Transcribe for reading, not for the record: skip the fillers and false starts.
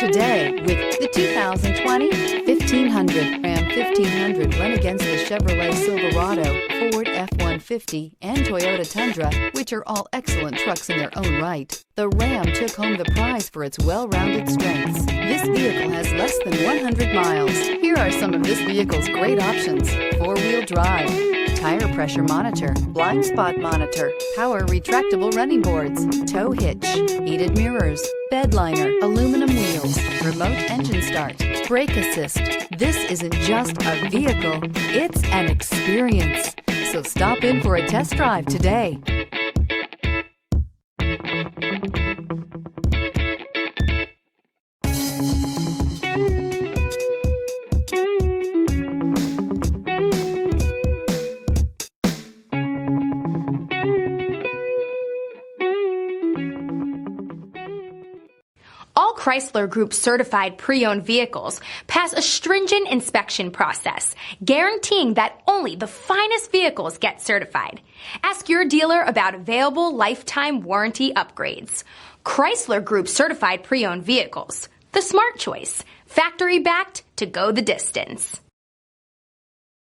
today with the 2020 1500. Ram 1500 went against the Chevrolet Silverado, Ford F-150, and Toyota Tundra, which are all excellent trucks in their own right. The Ram took home the prize for its well-rounded strengths. This vehicle has less than 100 miles. Here are some of this vehicle's great options: four-wheel drive, tire pressure monitor, blind spot monitor, power retractable running boards, tow hitch, heated mirrors, bed liner, aluminum wheels, remote engine start, brake assist. This isn't just a vehicle, it's an experience. So stop in for a test drive today. All Chrysler Group certified pre-owned vehicles pass a stringent inspection process, guaranteeing that only the finest vehicles get certified. Ask your dealer about available lifetime warranty upgrades. Chrysler Group certified pre-owned vehicles, the smart choice, factory backed to go the distance.